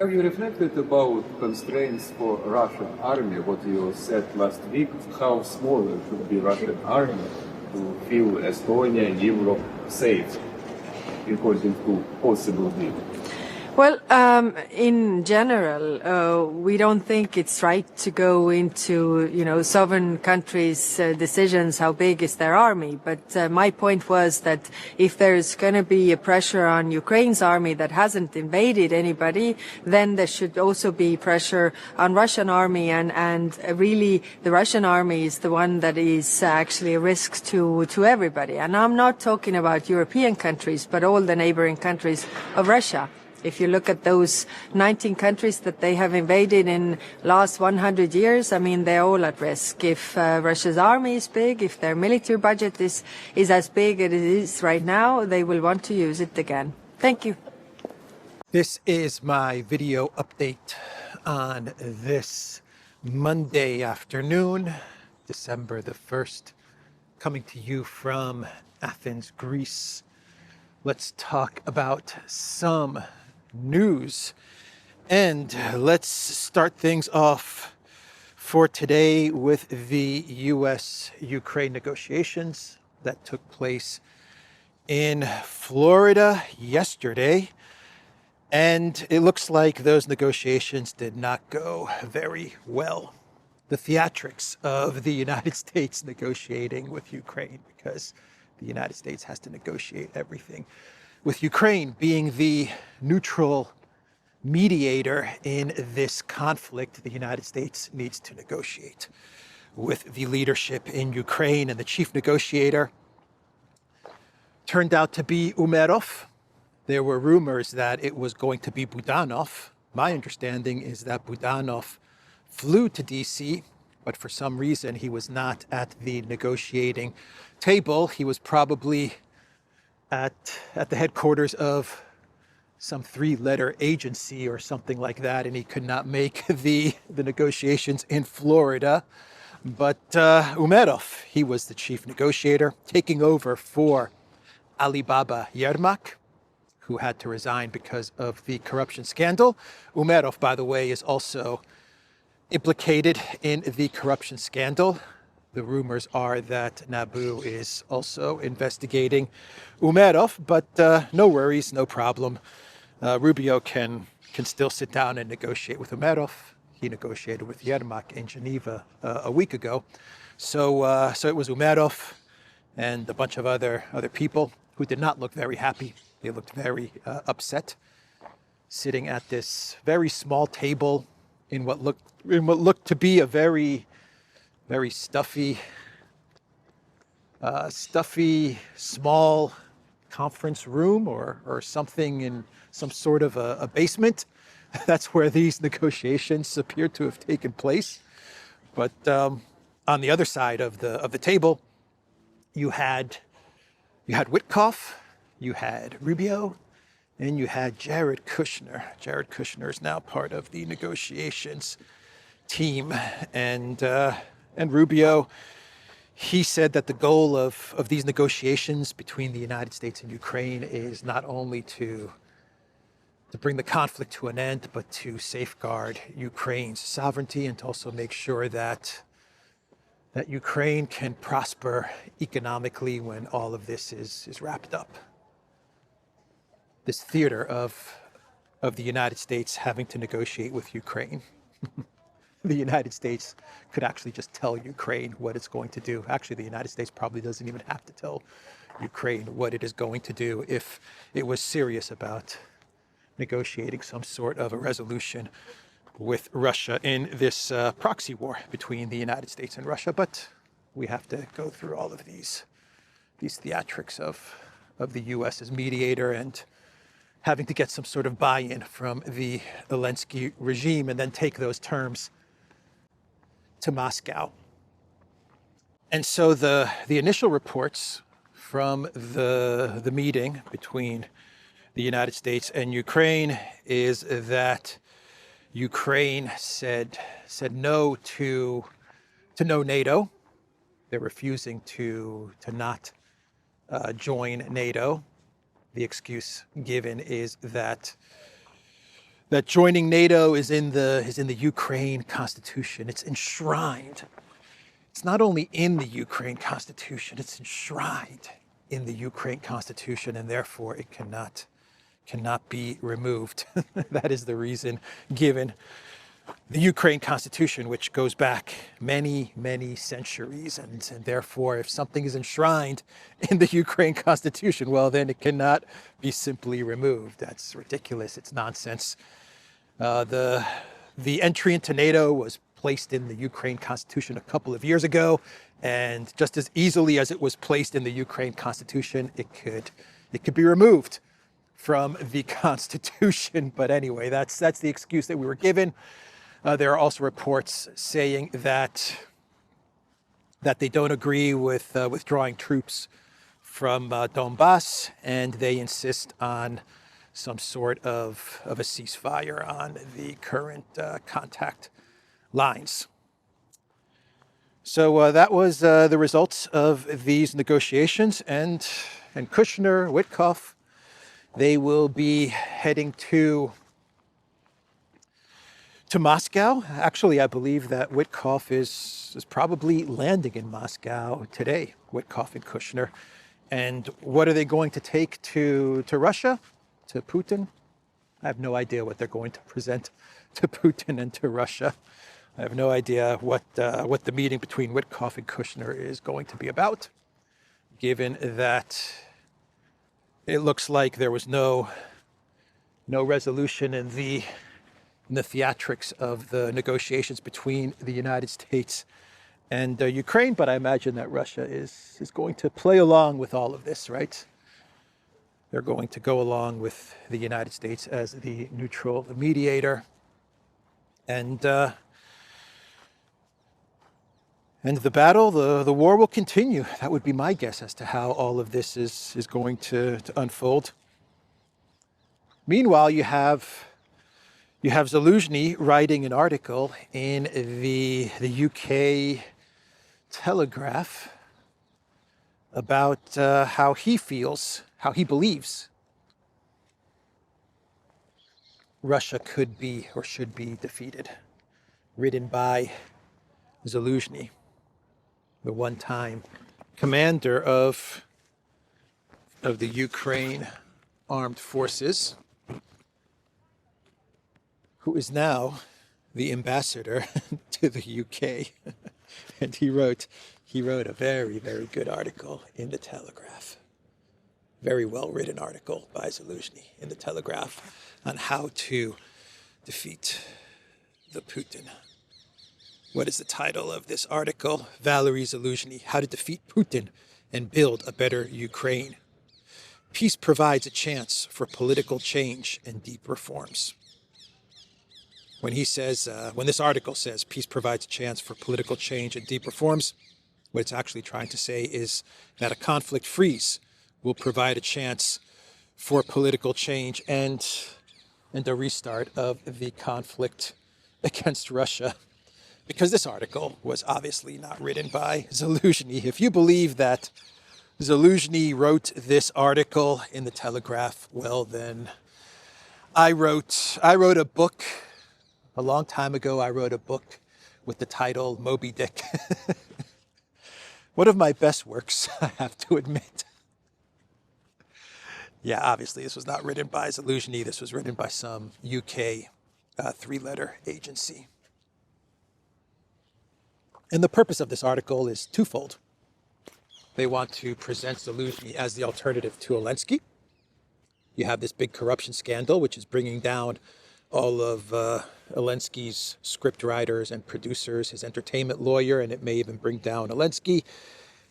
Have you reflected about constraints for Russian army, what you said last week, how small should be Russian army to feel Estonia and Europe safe according to possible need? Well, in general, we don't think it's right to go into, sovereign countries' decisions, how big is their army. But my point was that if there's going to be a pressure on Ukraine's army that hasn't invaded anybody, then there should also be pressure on Russian army. And really, the Russian army is the one that is actually a risk to everybody. And I'm not talking about European countries, but all the neighboring countries of Russia. If you look at those 19 countries that they have invaded in last 100 years, I mean, they're all at risk. If Russia's army is big, if their military budget is as big as it is right now, they will want to use it again. Thank you. This is my video update on this Monday afternoon, December the 1st, coming to you from Athens, Greece. Let's talk about some news, and let's start things off for today with the U.S.-Ukraine negotiations that took place in Florida yesterday, and it looks like those negotiations did not go very well. The theatrics of the United States negotiating with Ukraine, because the United States has to negotiate everything, with Ukraine being the neutral mediator in this conflict. The United States needs to negotiate with the leadership in Ukraine, and the chief negotiator turned out to be Umerov. There were rumors that it was going to be Budanov. My understanding is that Budanov flew to DC, but for some reason he was not at the negotiating table. He was probably at the headquarters of some three-letter agency or something like that, and he could not make the negotiations in Florida. But Umerov, he was the chief negotiator, taking over for Alibaba Yermak, who had to resign because of the corruption scandal. Umerov, by the way, is also implicated in the corruption scandal. The rumors are that NABU is also investigating Umerov, but no worries, no problem. Rubio can still sit down and negotiate with Umerov. He negotiated with Yermak in Geneva a week ago. So it was Umerov and a bunch of other people who did not look very happy. They looked very upset, sitting at this very small table in what looked to be a very stuffy, small conference room or something in some sort of a basement. That's where these negotiations appear to have taken place. But on the other side of the table, you had Witkoff, you had Rubio, and you had Jared Kushner. Jared Kushner is now part of the negotiations team, and Rubio, he said that the goal of these negotiations between the United States and Ukraine is not only to bring the conflict to an end, but to safeguard Ukraine's sovereignty and to also make sure that Ukraine can prosper economically when all of this is wrapped up. This theater of the United States having to negotiate with Ukraine. The United States could actually just tell Ukraine what it's going to do. Actually, the United States probably doesn't even have to tell Ukraine what it is going to do if it was serious about negotiating some sort of a resolution with Russia in this proxy war between the United States and Russia. But we have to go through all of these theatrics of the U.S. as mediator and having to get some sort of buy-in from the Zelensky regime and then take those terms to Moscow. And so the initial reports from the meeting between the United States and Ukraine is that Ukraine said no to no NATO. They're refusing to not join NATO. The excuse given is that that joining NATO is in the Ukraine Constitution. It's enshrined. It's not only in the Ukraine Constitution, it's enshrined in the Ukraine Constitution, and therefore it cannot be removed. That is the reason given. The Ukraine Constitution, which goes back many, many centuries, and therefore if something is enshrined in the Ukraine Constitution, well, then it cannot be simply removed. That's ridiculous. It's nonsense. The entry into NATO was placed in the Ukraine Constitution a couple of years ago, and just as easily as it was placed in the Ukraine Constitution, it could be removed from the Constitution. But anyway, that's the excuse that we were given. There are also reports saying that they don't agree with withdrawing troops from Donbas, and they insist on some sort of a ceasefire on the current contact lines. So that was the results of these negotiations, and Kushner, Witkoff, they will be heading to Moscow. Actually, I believe that Witkoff is probably landing in Moscow today, Witkoff and Kushner. And what are they going to take to Russia, to Putin? I have no idea what they're going to present to Putin and to Russia. I have no idea what the meeting between Witkoff and Kushner is going to be about, given that it looks like there was no resolution in the theatrics of the negotiations between the United States and Ukraine. But I imagine that Russia is going to play along with all of this, right? They're going to go along with the United States as the neutral mediator. And the battle, the war will continue. That would be my guess as to how all of this is going to unfold. Meanwhile, you have Zaluzhny writing an article in the UK Telegraph about how he feels, how he believes Russia could be or should be defeated, written by Zaluzhny, the one-time commander of the Ukraine armed forces, who is now the ambassador to the UK. And he wrote a very, very good article in the Telegraph. Very well written article by Zaluzhny in the Telegraph on how to defeat the Putin. What is the title of this article? Valery Zaluzhny, How to Defeat Putin and Build a Better Ukraine. Peace provides a chance for political change and deep reforms. When he says, when this article says peace provides a chance for political change and deep reforms, what it's actually trying to say is that a conflict freeze will provide a chance for political change and a restart of the conflict against Russia. Because this article was obviously not written by Zaluzhny. If you believe that Zaluzhny wrote this article in the Telegraph, well then, I wrote a book. A long time ago, I wrote a book with the title Moby Dick. One of my best works, I have to admit. Yeah, obviously, this was not written by Zaluzhny. This was written by some UK three-letter agency. And the purpose of this article is twofold. They want to present Zaluzhny as the alternative to Zelensky. You have this big corruption scandal, which is bringing down all of Zelensky's script writers and producers, his entertainment lawyer, and it may even bring down Zelensky.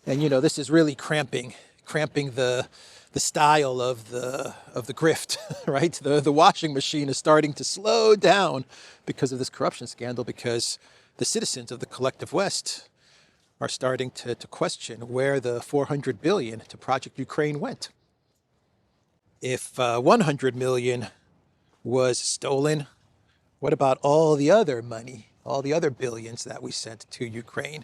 And, you know, this is really cramping the style of the grift, right? The washing machine is starting to slow down because of this corruption scandal, because the citizens of the collective West are starting to question where the $400 billion to Project Ukraine went. If 100 million was stolen, what about all the other money, all the other billions that we sent to Ukraine?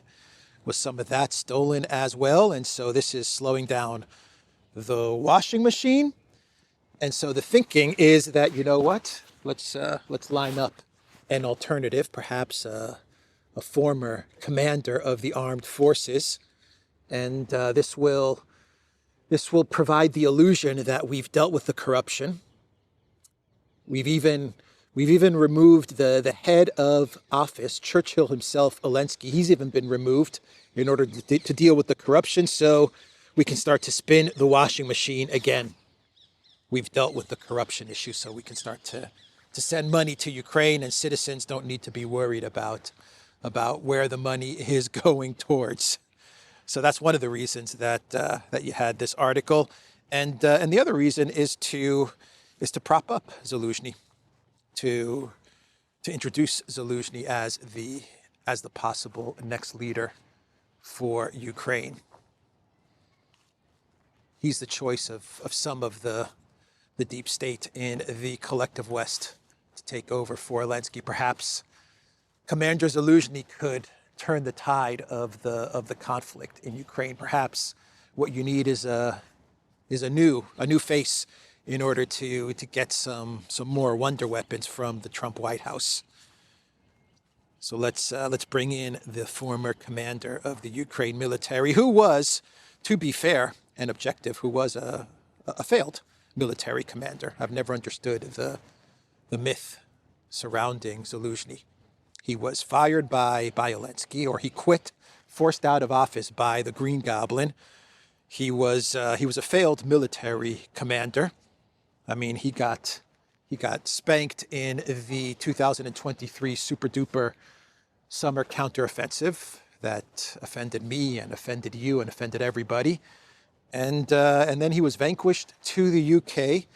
Was some of that stolen as well? And so this is slowing down the washing machine. And so the thinking is that, you know what? let's line up an alternative, perhaps a former commander of the armed forces, and this will provide the illusion that we've dealt with the corruption. We've even removed the head of office, Churchill himself, Zelensky. He's even been removed in order to deal with the corruption, so we can start to spin the washing machine again. We've dealt with the corruption issue, so we can start to send money to Ukraine, and citizens don't need to be worried about where the money is going towards. So that's one of the reasons that you had this article, and the other reason is to prop up Zaluzhny, to introduce Zaluzhny as the possible next leader for Ukraine. He's the choice of some of the deep state in the collective West to take over for Zelensky. Perhaps Commander Zaluzhny could turn the tide of the conflict in Ukraine. Perhaps what you need is a new face in order to get some more wonder weapons from the Trump White House. So let's bring in the former commander of the Ukraine military, who was, to be fair and objective, who was a failed military commander. I've never understood the myth surrounding Zaluzhny. He was fired by Zelensky, or he quit, forced out of office by the Green Goblin. He was a failed military commander. I mean, he got spanked in the 2023 super duper summer counteroffensive that offended me and offended you and offended everybody. And then he was vanquished to the UK,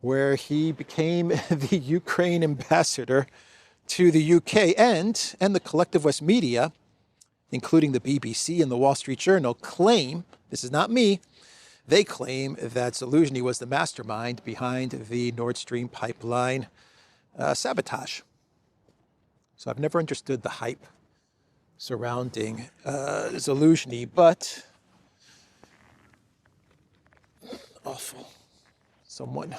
where he became the Ukraine ambassador to the UK, and the collective West media, including the BBC and the Wall Street Journal, claim, this is not me, they claim that Zaluzhny was the mastermind behind the Nord Stream pipeline sabotage. So I've never understood the hype surrounding Zaluzhny, but awful. Someone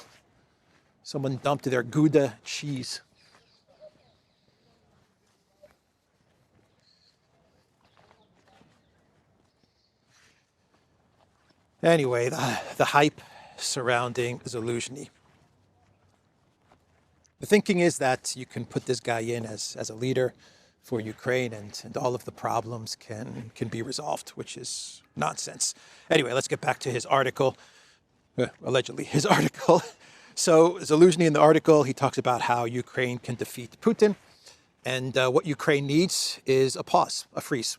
dumped their Gouda cheese. Anyway, the hype surrounding Zaluzhny. The thinking is that you can put this guy in as a leader for Ukraine, and all of the problems can be resolved, which is nonsense. Anyway, let's get back to his article, allegedly his article. So Zaluzhny, in the article, he talks about how Ukraine can defeat Putin, and what Ukraine needs is a pause, a freeze.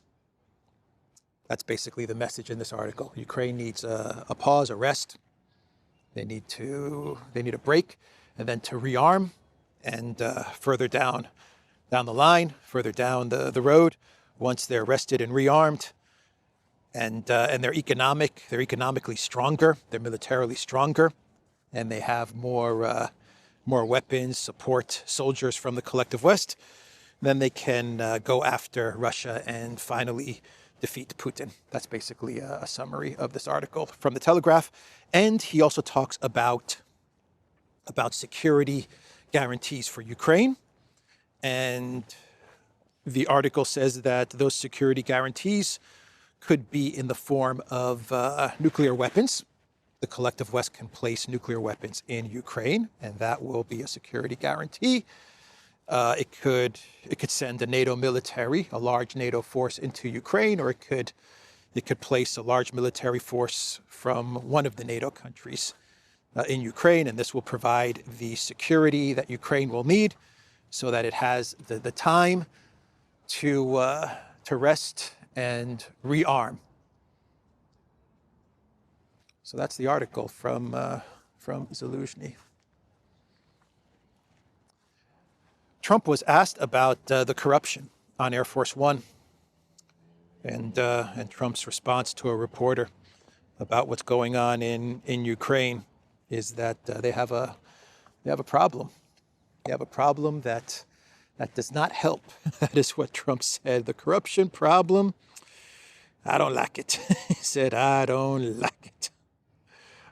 That's basically the message in this article. Ukraine needs a pause, a rest. They need a break, and then to rearm, and further down the line, further down the road, once they're rested and rearmed, and they're economically stronger, they're militarily stronger, and they have more weapons, support soldiers from the collective West, then they can go after Russia and finally defeat Putin. That's basically a summary of this article from The Telegraph. And he also talks about security guarantees for Ukraine. And the article says that those security guarantees could be in the form of nuclear weapons. The collective West can place nuclear weapons in Ukraine, and that will be a security guarantee. It could send a NATO military, a large NATO force into Ukraine, or it could place a large military force from one of the NATO countries in Ukraine, and this will provide the security that Ukraine will need so that it has the time to rest and rearm. So that's the article from Zaluzhny. Trump was asked about the corruption on Air Force One, and Trump's response to a reporter about what's going on in Ukraine is that they have a problem. They have a problem that does not help. That is what Trump said. The corruption problem, I don't like it. He said, I don't like it.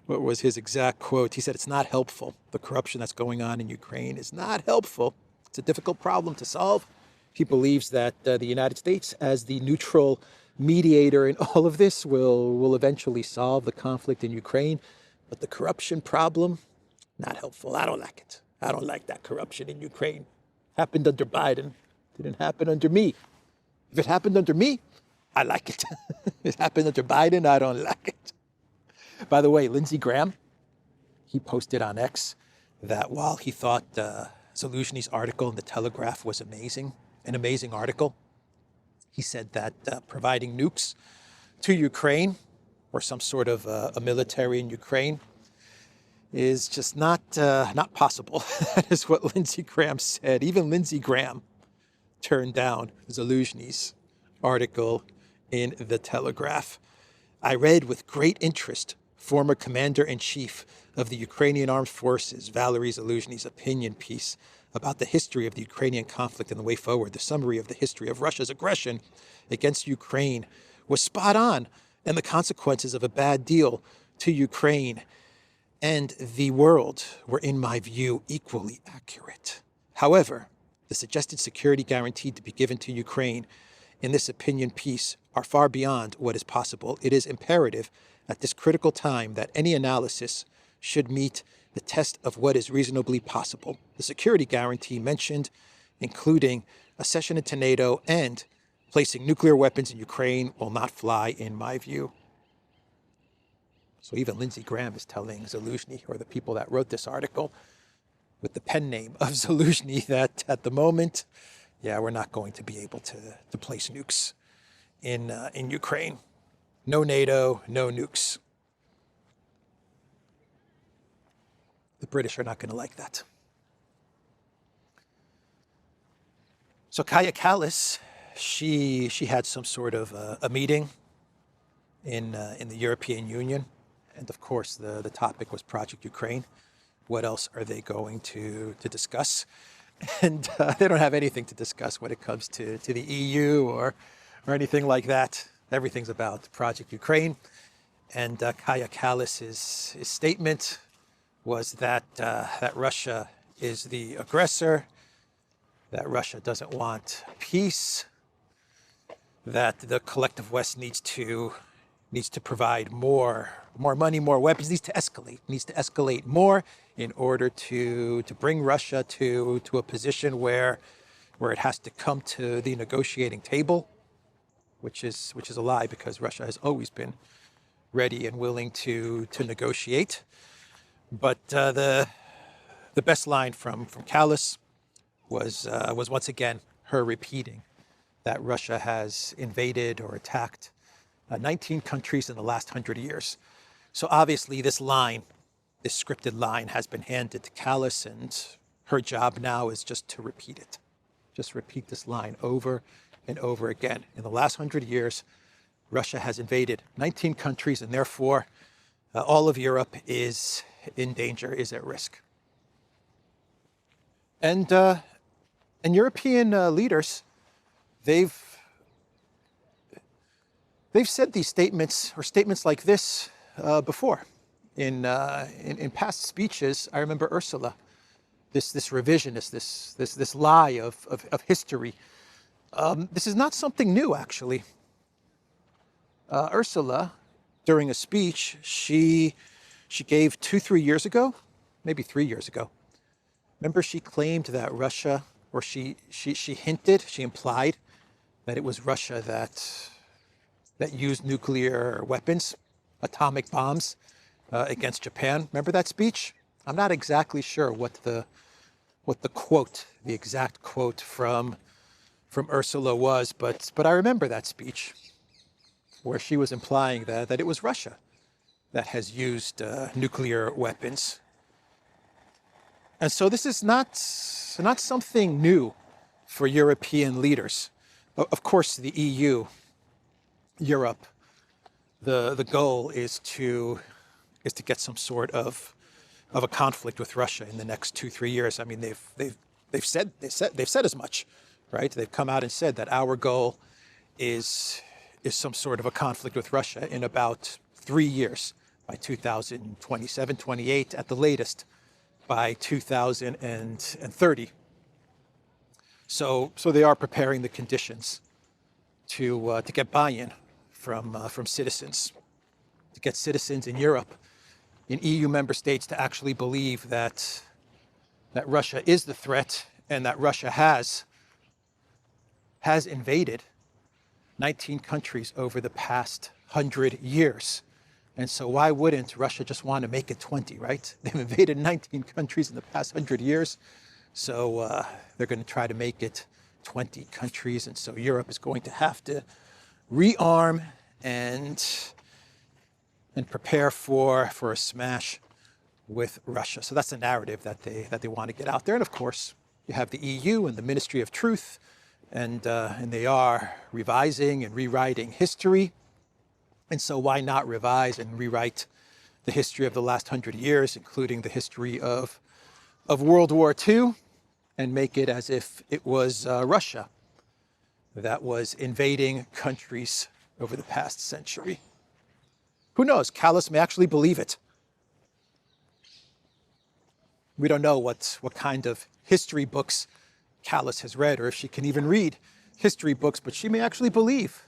What was his exact quote? He said, it's not helpful. The corruption that's going on in Ukraine is not helpful. It's a difficult problem to solve. He believes that the United States, as the neutral mediator in all of this, will eventually solve the conflict in Ukraine. But the corruption problem, not helpful. I don't like it. I don't like that corruption in Ukraine. Happened under Biden. Didn't happen under me. If it happened under me, I like it. If it happened under Biden, I don't like it. By the way, Lindsey Graham, he posted on X that while he thought Zaluzhny's article in the Telegraph was amazing, an amazing article, he said that providing nukes to Ukraine or some sort of a military in Ukraine is just not possible. That is what Lindsey Graham said. Even Lindsey Graham turned down Zaluzhny's article in the Telegraph. I read with great interest former Commander-in-Chief of the Ukrainian Armed Forces, Valery Zaluzhny's opinion piece about the history of the Ukrainian conflict and the way forward. The summary of the history of Russia's aggression against Ukraine was spot on, and the consequences of a bad deal to Ukraine and the world were, in my view, equally accurate. However, the suggested security guaranteed to be given to Ukraine in this opinion piece are far beyond what is possible. It is imperative at this critical time that any analysis should meet the test of what is reasonably possible. The security guarantee mentioned, including accession into NATO and placing nuclear weapons in Ukraine, will not fly, in my view. So even Lindsey Graham is telling Zaluzhny, or the people that wrote this article, with the pen name of Zaluzhny, that at the moment, yeah, we're not going to be able to place nukes in Ukraine. No NATO, no nukes. The British are not going to like that. So Kaja Kallas, she had some sort of a meeting in the European Union, and of course the topic was Project Ukraine. What else are they going to discuss? And they don't have anything to discuss when it comes to the EU or anything like that. Everything's about Project Ukraine. And Kaja Kallas's statement was that Russia is the aggressor, that Russia doesn't want peace, that the collective West needs to provide more money, more weapons, needs to escalate more in order to bring Russia to a position where it has to come to the negotiating table, which is a lie, because Russia has always been ready and willing to negotiate. But the best line from Kallas was once again her repeating that Russia has invaded or attacked 19 countries in the last 100 years. So obviously this scripted line has been handed to Kallas, and her job now is just to repeat it. Just repeat this line over and over again. In the last 100 years, Russia has invaded 19 countries, and therefore all of Europe is in danger, is at risk. And European leaders, they've said these statements, or statements like this, before. In past speeches, I remember Ursula, this revisionist, this lie of history. This is not something new, actually. Ursula, during a speech she gave 2-3 years ago, maybe 3 years ago. Remember, she claimed that Russia, or she implied that it was Russia that used nuclear weapons, atomic bombs, against Japan. Remember that speech? I'm not exactly sure what the quote, the exact quote from Ursula was, but I remember that speech where she was implying that it was Russia that has used nuclear weapons. And so this is not something new for European leaders. Of course, the EU, Europe, the goal is to get some sort of a conflict with Russia in the next 2-3 years. I mean, they've said as much, right? They've come out and said that our goal is some sort of a conflict with Russia in about 3 years. by 2027, 28 at the latest by 2030. So they are preparing the conditions to get buy-in from citizens, to get citizens in Europe, in EU member states, to actually believe that Russia is the threat and that Russia has invaded 19 countries over the past 100 years. And so why wouldn't Russia just want to make it 20, right? They've invaded 19 countries in the past 100 years. So they're going to try to make it 20 countries. And so Europe is going to have to rearm and prepare for a smash with Russia. So that's the narrative that they want to get out there. And of course, you have the EU and the Ministry of Truth, and they are revising and rewriting history. And so why not revise and rewrite the history of the last 100 years, including the history of World War II, and make it as if it was Russia that was invading countries over the past century. Who knows? Kallas may actually believe it. We don't know what kind of history books Kallas has read, or if she can even read history books, but she may actually believe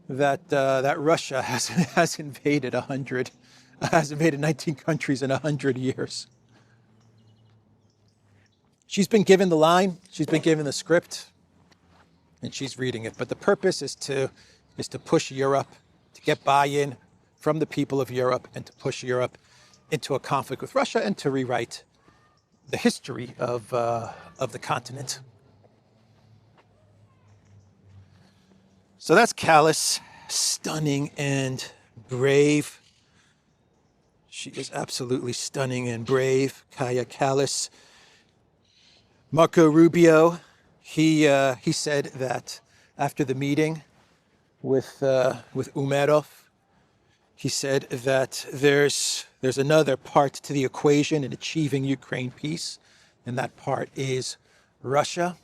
that Russia has invaded 19 countries in 100 years. She's been given the line, she's been given the script, and she's reading it. But the purpose is to push Europe, to get buy-in from the people of Europe, and to push Europe into a conflict with Russia, and to rewrite the history of the continent. So that's Kallas, stunning and brave. She is absolutely stunning and brave, Kaja Kallas. Marco Rubio, he said that after the meeting with Umerov, he said that there's another part to the equation in achieving Ukraine peace, and that part is Russia.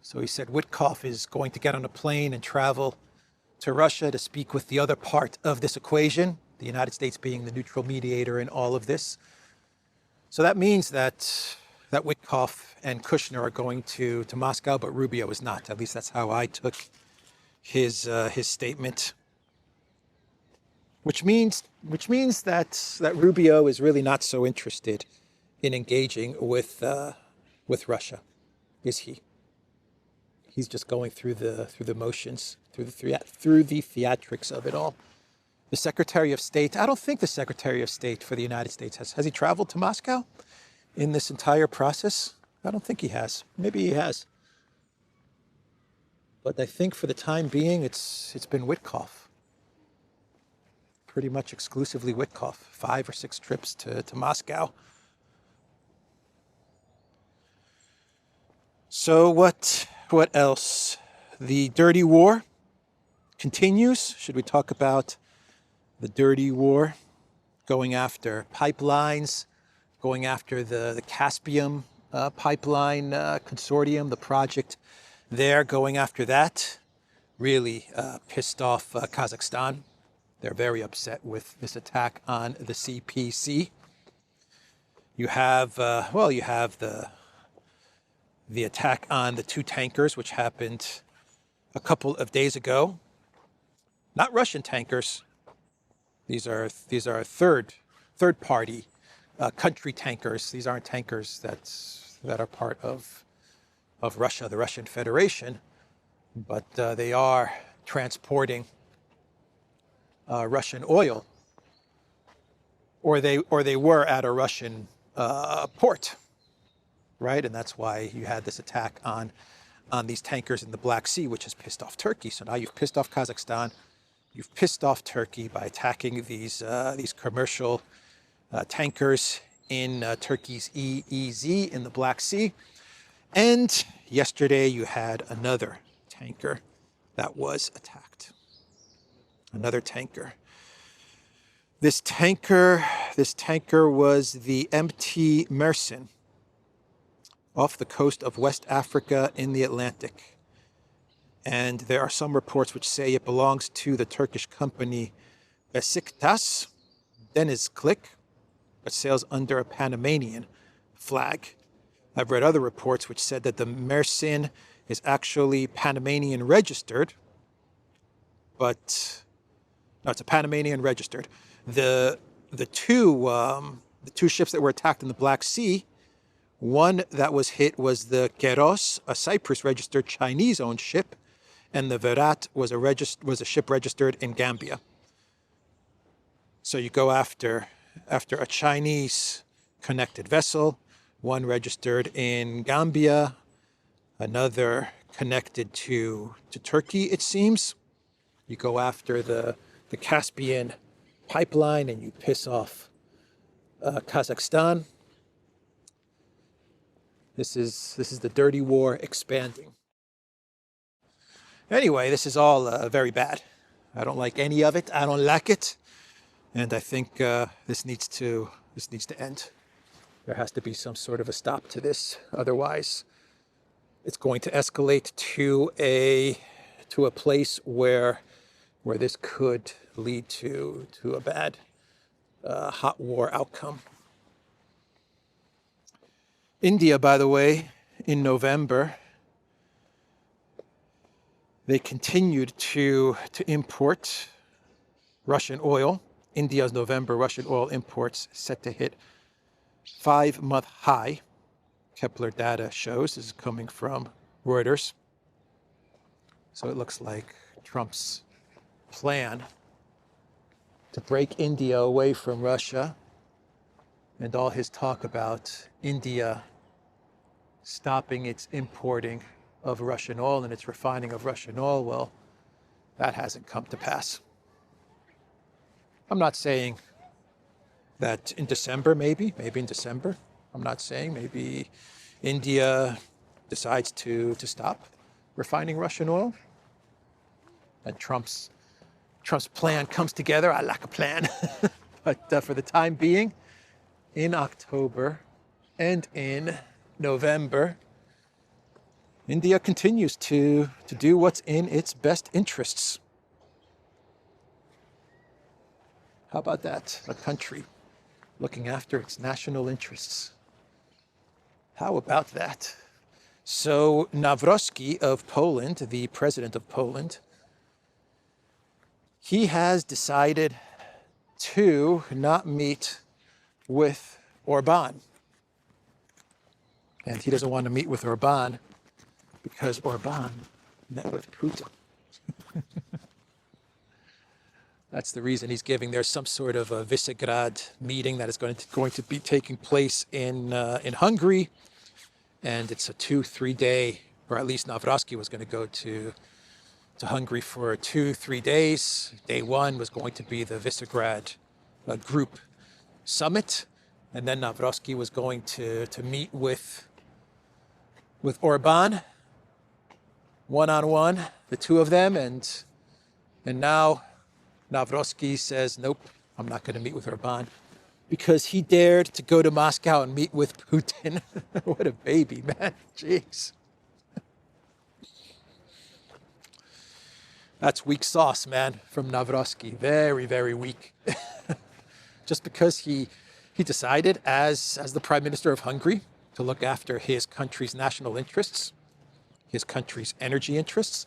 So he said Witkoff is going to get on a plane and travel to Russia to speak with the other part of this equation, the United States being the neutral mediator in all of this. So that means that Witkoff and Kushner are going to Moscow, but Rubio is not. At least that's how I took his statement. Which means that Rubio is really not so interested in engaging with Russia, is he? He's just going through the motions, through the theatrics of it all. The Secretary of State, I don't think the Secretary of State for the United States has he traveled to Moscow in this entire process? I don't think he has. Maybe he has. But I think for the time being, it's been Witkoff. Pretty much exclusively Witkoff. 5 or 6 trips to Moscow. So what else? The dirty war continues. Should we talk about the dirty war? Going after pipelines, going after the Caspian pipeline consortium, the project there, going after that. Really pissed off Kazakhstan. They're very upset with this attack on the CPC. You have the attack on the 2 tankers, which happened a couple of days ago. Not Russian tankers. These are third-party country tankers. These aren't tankers that are part of Russia, the Russian Federation, but they are transporting Russian oil, or they were at a Russian port. Right, and that's why you had this attack on these tankers in the Black Sea, which has pissed off Turkey. So now you've pissed off Kazakhstan, you've pissed off Turkey by attacking these commercial tankers in Turkey's EEZ in the Black Sea. And yesterday you had another tanker that was attacked. Another tanker. This tanker was the MT Mersin, off the coast of West Africa in the Atlantic. And there are some reports which say it belongs to the Turkish company Besiktas, Deniz Klik, but sails under a Panamanian flag. I've read other reports which said that the Mersin is actually Panamanian registered, but no, it's a Panamanian registered. The two ships that were attacked in the Black Sea, one that was hit was the Keros, a Cyprus-registered Chinese-owned ship, and the Verat was a ship registered in Gambia. So you go after a Chinese-connected vessel, one registered in Gambia, another connected to Turkey, it seems. You go after the Caspian pipeline and you piss off Kazakhstan. This is the dirty war expanding. Anyway, this is all very bad. I don't like any of it. I don't like it, and I think this needs to end. There has to be some sort of a stop to this. Otherwise, it's going to escalate to a place where this could lead to a bad hot war outcome. India, by the way, in November, they continued to import Russian oil. India's November Russian oil imports set to hit 5-month high. Kepler data shows this is coming from Reuters. So it looks like Trump's plan to break India away from Russia, and all his talk about India stopping its importing of Russian oil and its refining of Russian oil, well, that hasn't come to pass. I'm not saying that in December, maybe in December, I'm not saying maybe India decides to stop refining Russian oil and Trump's plan comes together. I like a plan. But for the time being, in October and in November, India continues to do what's in its best interests. How about that? A country looking after its national interests. How about that? So Nawrocki of Poland, the president of Poland, he has decided to not meet with Orban. And he doesn't want to meet with Orban because Orban met with Putin. That's the reason he's giving. There's some sort of a Visegrad meeting that is going to be taking place in Hungary, and it's a 2-3 day, or at least Nawrocki was going to go to Hungary for 2-3 days. Day one was going to be the Visegrad group summit, and then Nawrocki was going to meet with Orban one-on-one, the two of them, and now Nawrocki says, nope, I'm not going to meet with Orban because he dared to go to Moscow and meet with Putin. What a baby, man. Jeez. That's weak sauce, man, from Nawrocki. Very, very weak. Just because he decided as the Prime Minister of Hungary to look after his country's national interests, his country's energy interests,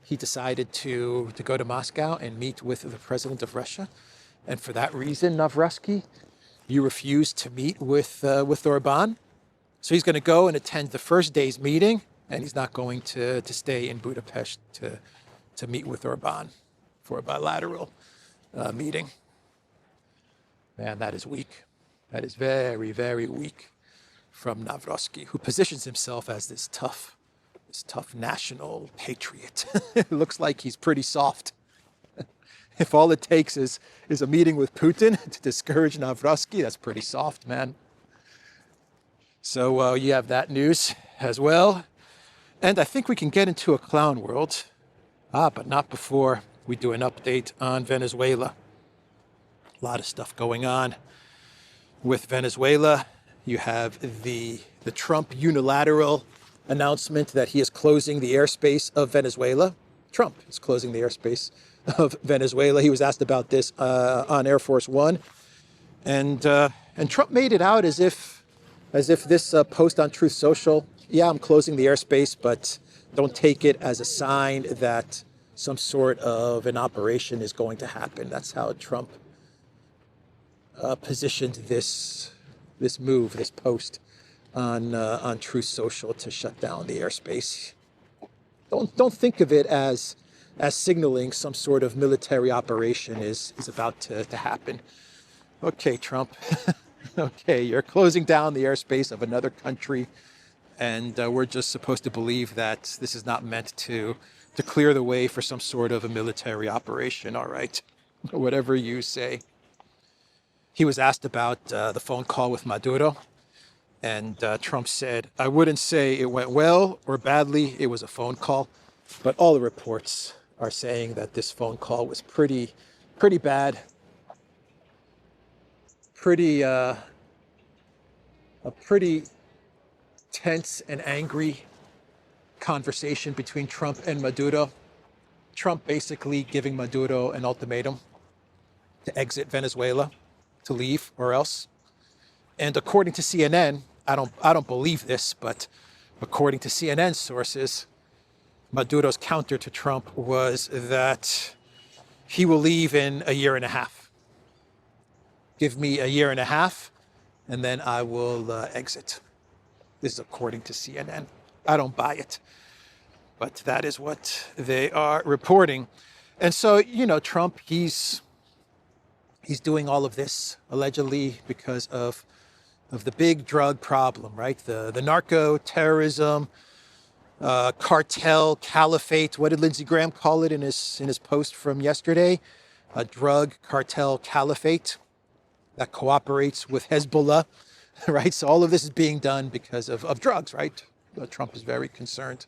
he decided to go to Moscow and meet with the president of Russia. And for that reason, Nawrocki, you refused to meet with Orban. So he's going to go and attend the first day's meeting, and he's not going to stay in Budapest to meet with Orban for a bilateral meeting. Man, that is weak. That is very, very weak from Nawrocki, who positions himself as this tough national patriot. It looks like he's pretty soft. If all it takes is a meeting with Putin to discourage Nawrocki, that's pretty soft, man. So you have that news as well. And I think we can get into a clown world, but not before we do an update on Venezuela. A lot of stuff going on with Venezuela. You have the Trump unilateral announcement that he is closing the airspace of Venezuela. Trump is closing the airspace of Venezuela. He was asked about this on Air Force One, and Trump made it out as if this post on Truth Social, yeah, I'm closing the airspace, but don't take it as a sign that some sort of an operation is going to happen. That's how Trump positioned this move, this post on Truth Social to shut down the airspace. Don't think of it as signaling some sort of military operation is about to happen. Okay, Trump. Okay, you're closing down the airspace of another country, and we're just supposed to believe that this is not meant to clear the way for some sort of a military operation. All right, whatever you say. He was asked about the phone call with Maduro, and Trump said, I wouldn't say it went well or badly. It was a phone call, but all the reports are saying that this phone call was pretty bad. A pretty tense and angry conversation between Trump and Maduro. Trump basically giving Maduro an ultimatum to exit Venezuela, to leave or else. And according to CNN, I don't believe this, but according to CNN sources, Maduro's counter to Trump was that he will leave in a year and a half. Give me a year and a half, and then I will exit. This is according to CNN. I don't buy it, but that is what they are reporting. And so, you know, Trump, he's doing all of this allegedly because of the big drug problem, right? The narco terrorism, cartel, caliphate. What did Lindsey Graham call it in his post from yesterday? A drug cartel caliphate that cooperates with Hezbollah, right? So all of this is being done because of drugs, right? Trump is very concerned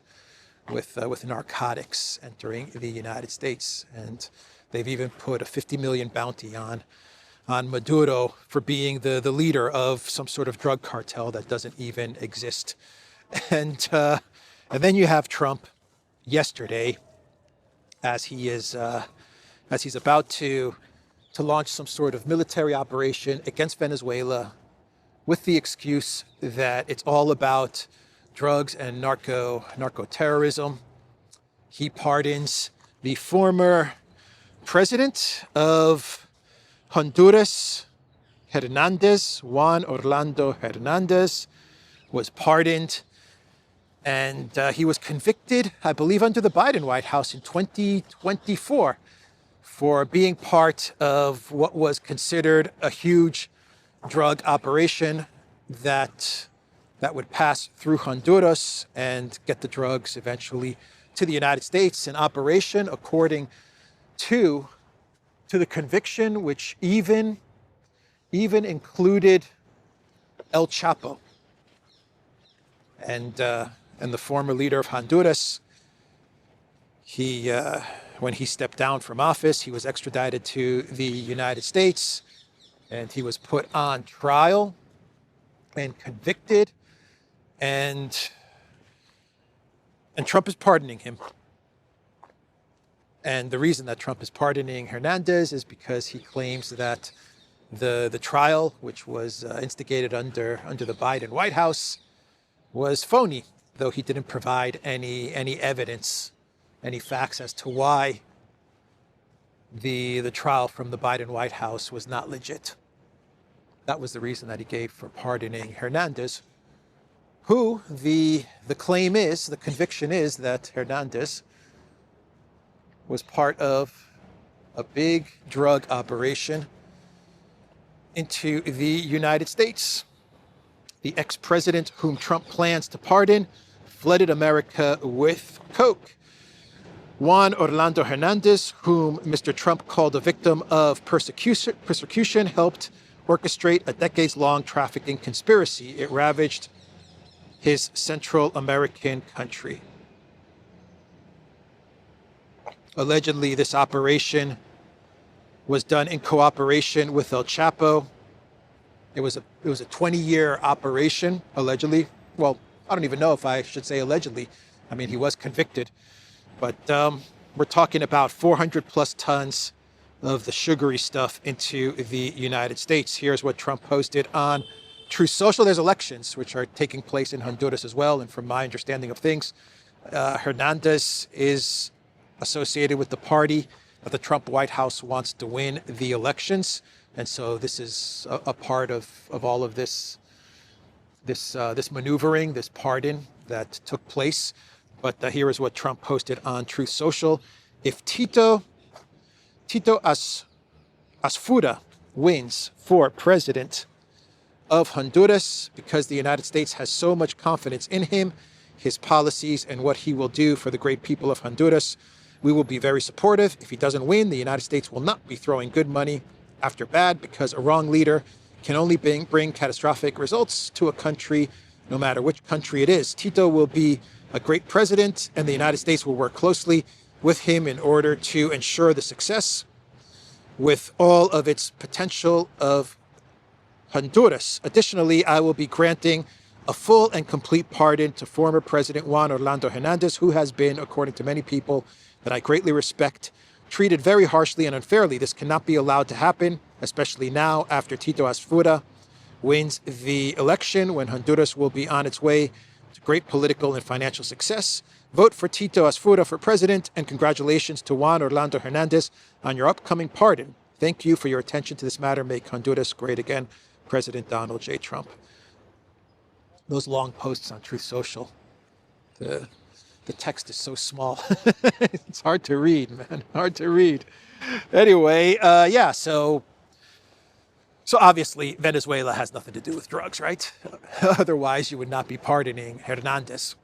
with narcotics entering the United States, and they've even put a 50 million bounty on Maduro for being the leader of some sort of drug cartel that doesn't even exist. And then you have Trump yesterday, as he's about to launch some sort of military operation against Venezuela with the excuse that it's all about drugs and narco terrorism. He pardons the former president of Honduras, Juan Orlando Hernandez, was pardoned, and he was convicted, I believe, under the Biden White House in 2024 for being part of what was considered a huge drug operation that would pass through Honduras and get the drugs eventually to the United States. An operation, according to the conviction, which even included El Chapo and the former leader of Honduras. When he stepped down from office, he was extradited to the United States, and he was put on trial and convicted, and Trump is pardoning him. And the reason that Trump is pardoning Hernandez is because he claims that the trial, which was instigated under the Biden White House, was phony, though he didn't provide any evidence, any facts as to why the trial from the Biden White House was not legit. That was the reason that he gave for pardoning Hernandez, who the claim is, the conviction is that Hernandez was part of a big drug operation into the United States. The ex-president, whom Trump plans to pardon, flooded America with coke. Juan Orlando Hernandez, whom Mr. Trump called a victim of persecution, helped orchestrate a decades-long trafficking conspiracy. It ravaged his Central American country. Allegedly, this operation was done in cooperation with El Chapo. It was a 20-year operation, allegedly. Well, I don't even know if I should say allegedly. I mean, he was convicted. But we're talking about 400 plus tons of the sugary stuff into the United States. Here's what Trump posted on Truth Social. There's elections which are taking place in Honduras as well. And from my understanding of things, Hernandez is associated with the party that the Trump White House wants to win the elections. And so this is a part of all of this maneuvering, this pardon that took place. But here is what Trump posted on Truth Social. If Tito Asfura wins for president of Honduras, because the United States has so much confidence in him, his policies, and what he will do for the great people of Honduras, we will be very supportive. If he doesn't win, the United States will not be throwing good money after bad, because a wrong leader can only bring catastrophic results to a country, no matter which country it is. Tito will be a great president, and the United States will work closely with him in order to ensure the success with all of its potential of Honduras. Additionally, I will be granting a full and complete pardon to former President Juan Orlando Hernandez, who has been, according to many people that I greatly respect, treated very harshly and unfairly. This cannot be allowed to happen, especially now after Tito Asfura wins the election, when Honduras will be on its way to great political and financial success. Vote for Tito Asfura for president, and congratulations to Juan Orlando Hernandez on your upcoming pardon. Thank you for your attention to this matter. Make Honduras great again. President Donald J. Trump. Those long posts on Truth Social. The text is so small. It's hard to read, man. Hard to read. Anyway, so obviously Venezuela has nothing to do with drugs, right? Otherwise, you would not be pardoning Hernandez.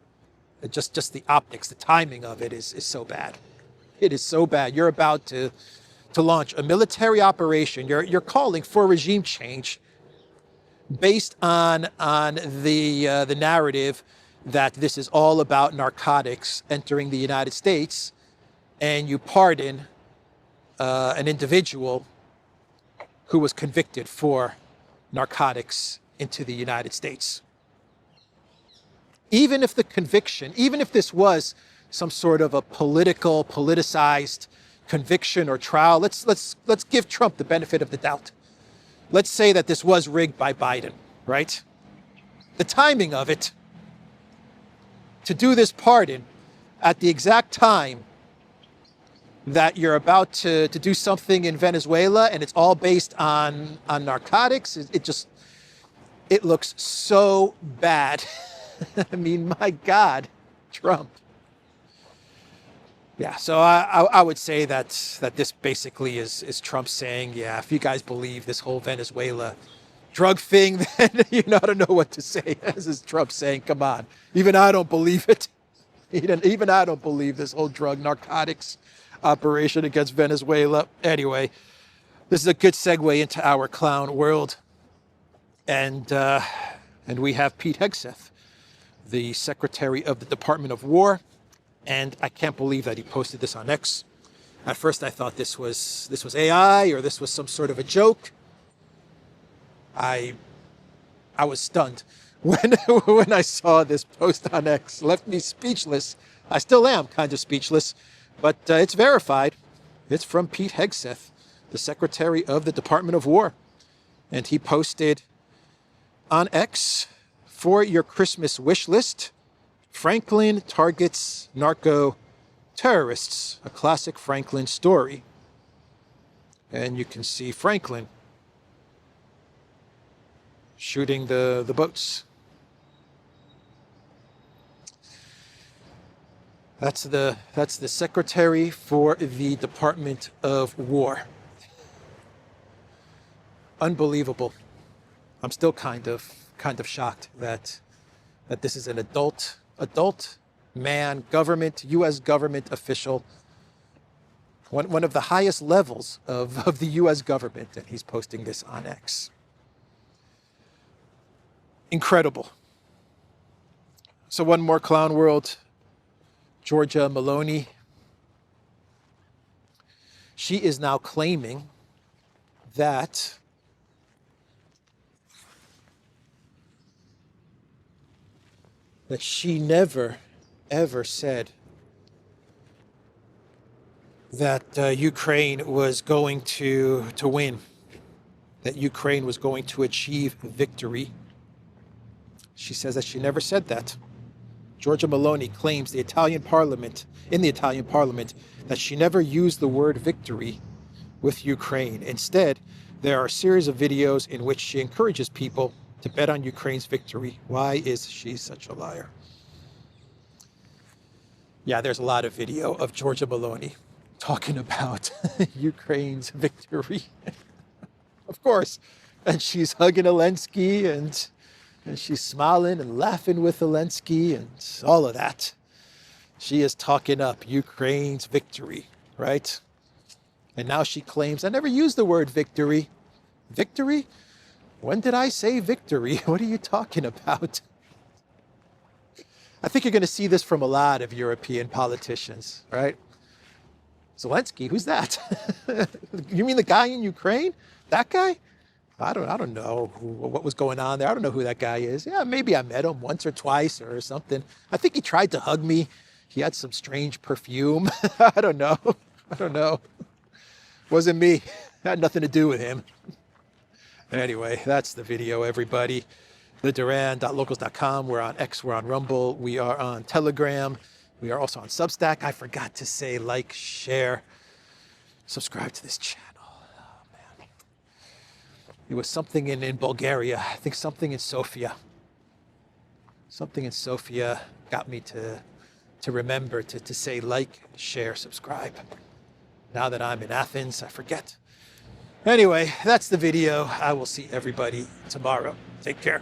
Just the optics, the timing of it is so bad. It is so bad. You're about to launch a military operation. You're calling for regime change based on the narrative that this is all about narcotics entering the United States, and you pardon an individual who was convicted for narcotics into the United States. Even if the conviction, even if this was some sort of a politicized conviction or trial, let's give Trump the benefit of the doubt. Let's say that this was rigged by Biden, right? The timing of it, to do this pardon at the exact time that you're about to do something in Venezuela, and it's all based on narcotics, it looks so bad. I mean, my God, Trump. Yeah, so I would say that this basically is Trump saying, yeah, if you guys believe this whole Venezuela drug thing, then you don't know what to say. This is Trump saying, come on, even I don't believe it. Even I don't believe this whole drug narcotics operation against Venezuela. Anyway, this is a good segue into our clown world. And we have Pete Hegseth, the Secretary of the Department of War. And I can't believe that he posted this on X. At first I thought this was AI, or this was some sort of a joke. I was stunned when I saw this post on X. Left me speechless. I still am kind of speechless, but it's verified. It's from Pete Hegseth, the Secretary of the Department of War. And he posted on X, for your Christmas wish list, Franklin targets narco terrorists, a classic Franklin story. And you can see Franklin shooting the boats. That's the Secretary for the Department of War. Unbelievable. I'm still kind of shocked that this is an adult man, government, U.S. government official, one of the highest levels of the U.S. government, and he's posting this on X. Incredible. So one more clown world. Georgia Maloney. She is now claiming that she never, ever said that Ukraine was going to win, that Ukraine was going to achieve victory. She says that she never said that. Giorgia Meloni claims in the Italian parliament, that she never used the word victory with Ukraine. Instead, there are a series of videos in which she encourages people to bet on Ukraine's victory. Why is she such a liar? Yeah, there's a lot of video of Giorgia Meloni talking about Ukraine's victory. Of course. And she's hugging Zelensky and she's smiling and laughing with Zelensky and all of that. She is talking up Ukraine's victory, right? And now she claims, I never used the word victory. Victory? When did I say victory? What are you talking about? I think you're going to see this from a lot of European politicians, right? Zelensky, who's that? You mean the guy in Ukraine? That guy? I don't know what was going on there. I don't know who that guy is. Yeah, maybe I met him once or twice or something. I think he tried to hug me. He had some strange perfume. I don't know. Wasn't me. Had nothing to do with him. Anyway, that's the video, everybody. TheDuran.locals.com. We're on X, we're on Rumble, we are on Telegram, we are also on Substack. I forgot to say like, share, subscribe to this channel. Oh, man. It was something in Bulgaria. I think something in Sofia. Something in Sofia got me to remember to say like, share, subscribe. Now that I'm in Athens, I forget. Anyway, that's the video. I will see everybody tomorrow. Take care.